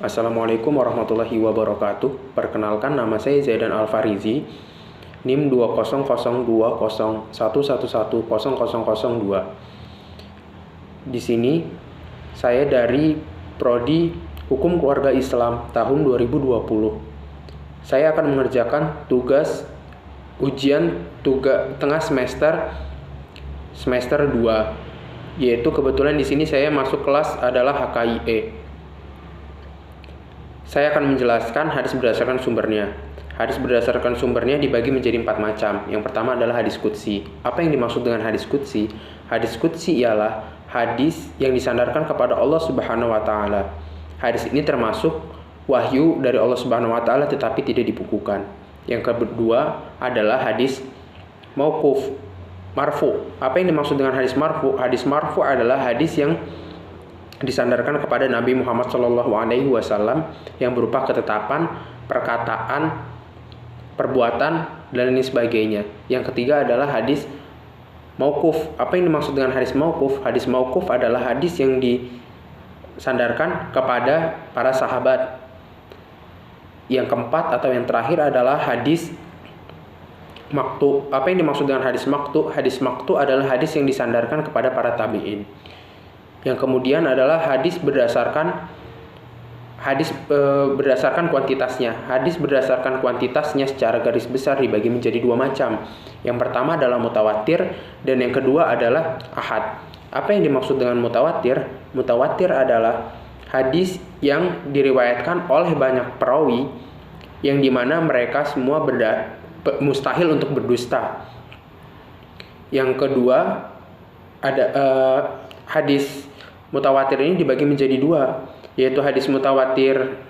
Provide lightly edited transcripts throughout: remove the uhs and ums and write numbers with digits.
Assalamualaikum warahmatullahi wabarakatuh. Perkenalkan, nama saya Zaidan Alfarizi, NIM 2002011110002. Di sini saya dari Prodi Hukum Keluarga Islam tahun 2020. Saya akan mengerjakan tugas ujian tengah semester 2, yaitu kebetulan di sini saya masuk kelas adalah HKIE. Saya akan menjelaskan hadis berdasarkan sumbernya. Hadis berdasarkan sumbernya dibagi menjadi 4 macam. Yang pertama adalah hadis qudsi. Apa yang dimaksud dengan hadis qudsi? Hadis qudsi ialah hadis yang disandarkan kepada Allah Subhanahu wa taala. Hadis ini termasuk wahyu dari Allah Subhanahu wa taala tetapi tidak dibukukan. Yang kedua adalah hadis mauquf, marfu. Apa yang dimaksud dengan hadis marfu? Hadis marfu adalah hadis yang disandarkan kepada Nabi Muhammad SAW yang berupa ketetapan, perkataan, perbuatan, dan lain sebagainya. Yang ketiga adalah hadis mauquf. Apa yang dimaksud dengan hadis mauquf? Hadis mauquf adalah hadis yang disandarkan kepada para sahabat. Yang keempat atau yang terakhir adalah hadis maqtu. Apa yang dimaksud dengan hadis maqtu? Hadis maqtu adalah hadis yang disandarkan kepada para tabi'in. Yang kemudian adalah hadis berdasarkan kuantitasnya. Hadis berdasarkan kuantitasnya secara garis besar dibagi menjadi 2 macam. Yang pertama adalah mutawatir dan yang kedua adalah ahad. Apa yang dimaksud dengan mutawatir? Mutawatir adalah hadis yang diriwayatkan oleh banyak perawi yang dimana mereka semua mustahil untuk berdusta. Yang kedua ada hadis mutawatir ini dibagi menjadi 2, yaitu hadis mutawatir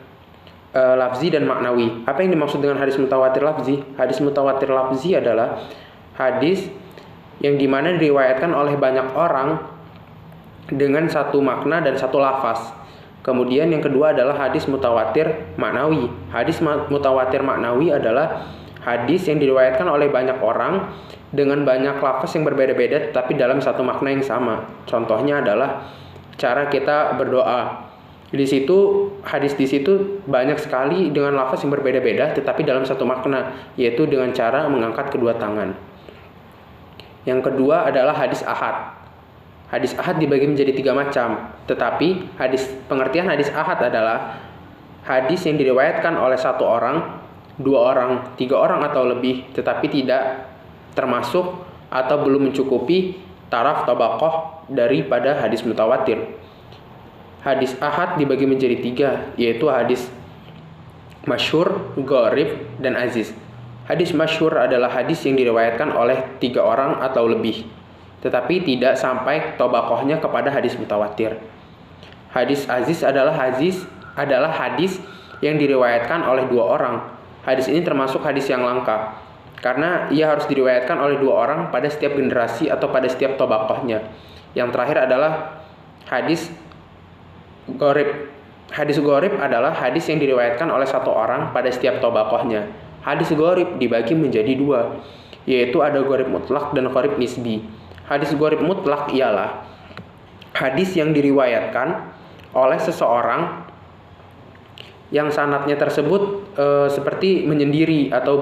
lafzi dan maknawi. Apa yang dimaksud dengan hadis mutawatir lafzi? Hadis mutawatir lafzi adalah hadis yang dimana diriwayatkan oleh banyak orang dengan satu makna dan satu lafaz. Kemudian yang kedua adalah hadis mutawatir maknawi. Hadis mutawatir maknawi adalah hadis yang diriwayatkan oleh banyak orang dengan banyak lafaz yang berbeda-beda tetapi dalam satu makna yang sama. Contohnya adalah cara kita berdoa. Hadis di situ banyak sekali dengan lafaz yang berbeda-beda tetapi dalam satu makna, yaitu dengan cara mengangkat kedua tangan. Yang kedua adalah hadis ahad. Hadis ahad dibagi menjadi 3 macam, tetapi pengertian hadis ahad adalah hadis yang diriwayatkan oleh 1 orang, 2 orang, 3 orang atau lebih, tetapi tidak termasuk atau belum mencukupi taraf tabaqah daripada hadis mutawatir. Hadis ahad dibagi menjadi 3, yaitu hadis masyhur, gharib, dan aziz. Hadis masyhur adalah hadis yang diriwayatkan oleh 3 orang atau lebih, tetapi tidak sampai tabaqahnya kepada hadis mutawatir. Hadis aziz adalah hadis yang diriwayatkan oleh 2 orang. Hadis ini termasuk hadis yang langka, karena ia harus diriwayatkan oleh 2 orang pada setiap generasi atau pada setiap tabaqahnya. Yang terakhir adalah hadis gharib. Hadis gharib adalah hadis yang diriwayatkan oleh 1 orang pada setiap tabaqahnya. Hadis gharib dibagi menjadi 2, yaitu ada gharib mutlak dan gharib nisbi. Hadis gharib mutlak ialah hadis yang diriwayatkan oleh seseorang yang sanadnya tersebut seperti menyendiri atau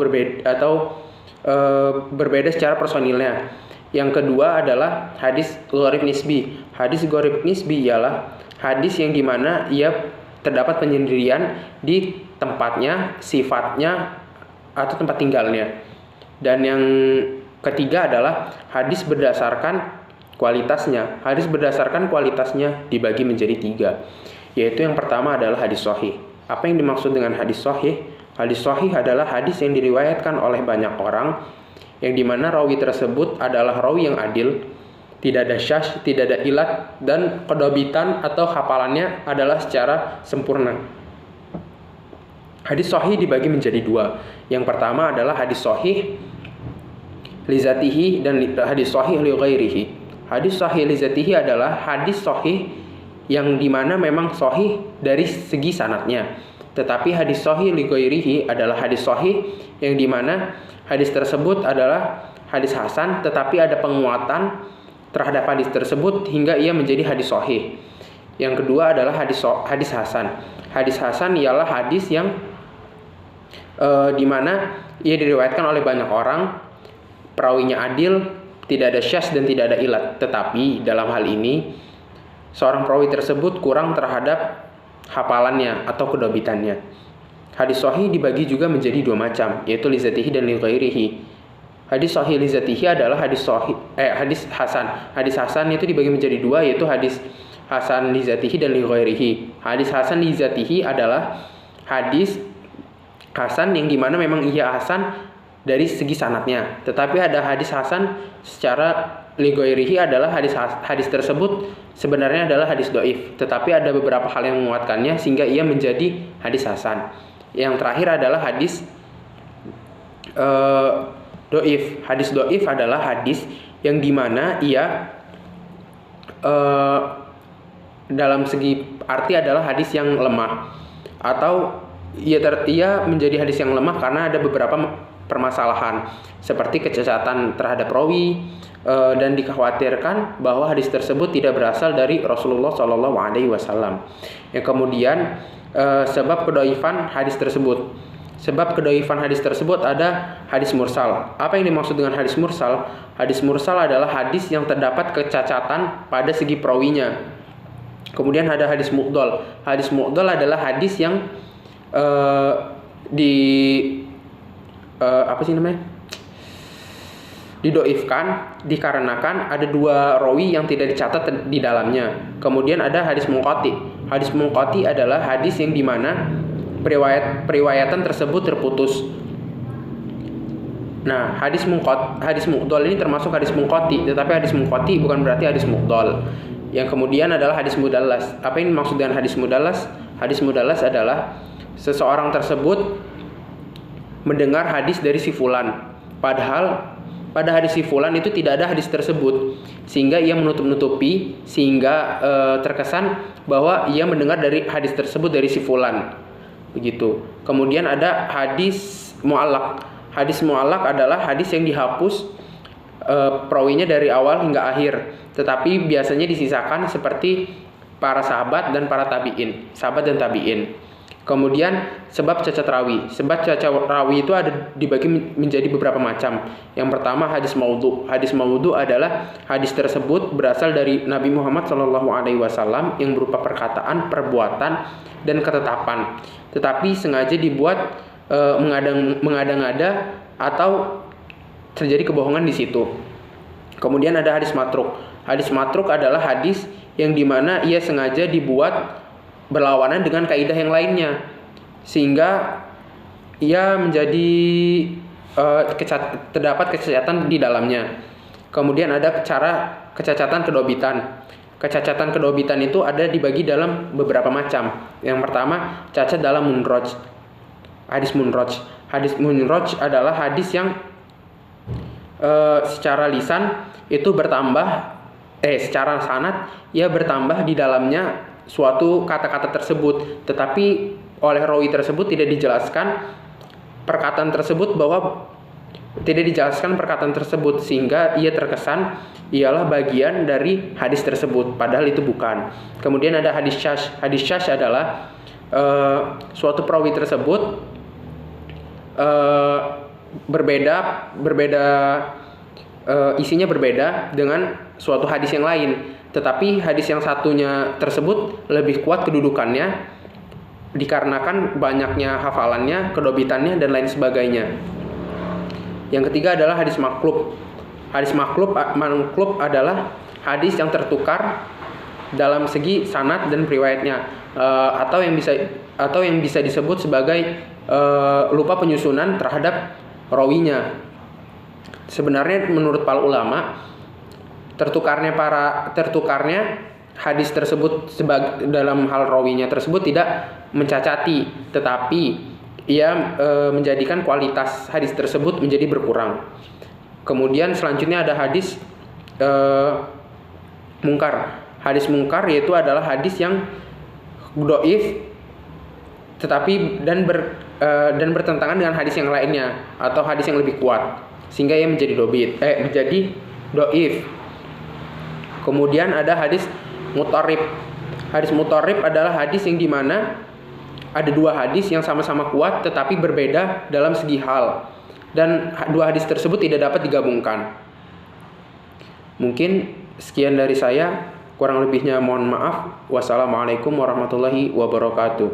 berbeda secara personilnya. Yang kedua adalah hadis gharib nisbi. Hadis gharib nisbi ialah hadis yang dimana ia terdapat penyendirian di tempatnya, sifatnya, atau tempat tinggalnya. Dan yang ketiga adalah hadis berdasarkan kualitasnya. Hadis berdasarkan kualitasnya dibagi menjadi 3, yaitu yang pertama adalah hadis sahih. Apa yang dimaksud dengan hadis sahih? Hadis sahih adalah hadis yang diriwayatkan oleh banyak orang yang dimana rawi tersebut adalah rawi yang adil, tidak ada syadz, tidak ada ilat, dan kedobitan atau hafalannya adalah secara sempurna. Hadis sahih dibagi menjadi 2. Yang pertama adalah hadis sahih li zatihi dan hadis sahih li ghairihi. Hadis sahih li zatihi adalah hadis sahih yang dimana memang sahih dari segi sanadnya. Tetapi hadis sahih li ghairihi adalah hadis sahih yang dimana hadis tersebut adalah hadis hasan tetapi ada penguatan terhadap hadis tersebut hingga ia menjadi hadis sahih. Yang kedua adalah hadis hasan. Hadis hasan ialah hadis yang di mana ia diriwayatkan oleh banyak orang, perawinya adil, tidak ada syadz dan tidak ada ilat. Tetapi dalam hal ini seorang perawi tersebut kurang terhadap hafalannya atau kedobitannya. Hadis sahih dibagi juga menjadi dua macam, yaitu li dzatihi dan li ghairihi. Hadis sahih li dzatihi adalah hadis hasan. Hadis hasan itu dibagi menjadi dua, yaitu hadis hasan li dzatihi dan li ghairihi. Hadis hasan li dzatihi adalah hadis hasan yang dimana memang ia hasan dari segi sanadnya, tetapi ada hadis hasan secara li ghairihi adalah hadis tersebut sebenarnya adalah hadis dhaif, tetapi ada beberapa hal yang menguatkannya sehingga ia menjadi hadis hasan. Yang terakhir adalah hadis dhaif. Hadis dhaif adalah hadis yang dimana ia dalam segi arti adalah hadis yang lemah, atau ia menjadi hadis yang lemah karena ada beberapa permasalahan seperti kecacatan terhadap rawi, dan dikhawatirkan bahwa hadis tersebut tidak berasal dari Rasulullah SAW. Yang kemudian sebab kedoifan hadis tersebut. Sebab kedoifan hadis tersebut ada hadis mursal. Apa yang dimaksud dengan hadis mursal? Hadis mursal adalah hadis yang terdapat kecacatan pada segi perawinya. Kemudian ada hadis mu'dhal. Hadis mu'dhal adalah hadis yang didoifkan dikarenakan ada dua rawi yang tidak dicatat di dalamnya. Kemudian ada hadis munqati. Hadis munqati adalah hadis yang dimana periwayatan tersebut terputus. Nah, hadis mu'dhal ini termasuk hadis munqati, tetapi hadis munqati bukan berarti hadis mu'dhal. Yang kemudian adalah hadis mudallas. Apa yang dimaksud dengan hadis mudallas? Hadis mudallas adalah seseorang tersebut mendengar hadis dari si fulan, padahal pada hadis si fulan itu tidak ada hadis tersebut, sehingga ia menutup-nutupi sehingga terkesan bahwa ia mendengar dari hadis tersebut dari si fulan. Begitu. Kemudian ada hadis mu'allaq. Hadis mu'allaq adalah hadis yang dihapus perawinya dari awal hingga akhir, tetapi biasanya disisakan seperti para sahabat dan para tabi'in, sahabat dan tabi'in. Kemudian sebab cacat rawi. Sebab cacat rawi itu ada dibagi menjadi beberapa macam. Yang pertama hadis maudhu. Hadis maudhu adalah hadis tersebut berasal dari Nabi Muhammad SAW yang berupa perkataan, perbuatan, dan ketetapan, tetapi sengaja dibuat mengada-ngada atau terjadi kebohongan di situ. Kemudian ada hadis matruk. Hadis matruk adalah hadis yang dimana ia sengaja dibuat berlawanan dengan kaidah yang lainnya, sehingga ia menjadi terdapat kecacatan di dalamnya. Kemudian ada kecacatan kedobitan. Kecacatan kedobitan itu ada dibagi dalam beberapa macam. Yang pertama, cacat dalam munroj. Hadis munroj. Hadis munroj adalah hadis yang secara lisan itu bertambah, secara sanad ia bertambah di dalamnya suatu kata-kata tersebut, tetapi oleh rawi tersebut tidak dijelaskan perkataan tersebut sehingga ia terkesan ialah bagian dari hadis tersebut, padahal itu bukan. Kemudian ada hadis syadz. Hadis syadz adalah suatu perawi tersebut isinya berbeda dengan suatu hadis yang lain, tetapi hadis yang satunya tersebut lebih kuat kedudukannya dikarenakan banyaknya hafalannya, kedobitannya, dan lain sebagainya. Yang ketiga adalah hadis maklub. Hadis maklub adalah hadis yang tertukar dalam segi sanad dan riwayatnya, atau yang bisa disebut sebagai lupa penyusunan terhadap rawinya. Sebenarnya menurut para ulama, tertukarnya hadis tersebut dalam hal rawinya tersebut tidak mencacati, tetapi ia menjadikan kualitas hadis tersebut menjadi berkurang. Kemudian selanjutnya ada hadis mungkar. Hadis mungkar yaitu adalah hadis yang dhaif tetapi dan bertentangan dengan hadis yang lainnya atau hadis yang lebih kuat, sehingga ia menjadi dhaif. Kemudian ada hadis mutarrib. Hadis mutarrib adalah hadis yang dimana ada dua hadis yang sama-sama kuat tetapi berbeda dalam segi hal, dan dua hadis tersebut tidak dapat digabungkan. Mungkin sekian dari saya, kurang lebihnya mohon maaf. Wassalamualaikum warahmatullahi wabarakatuh.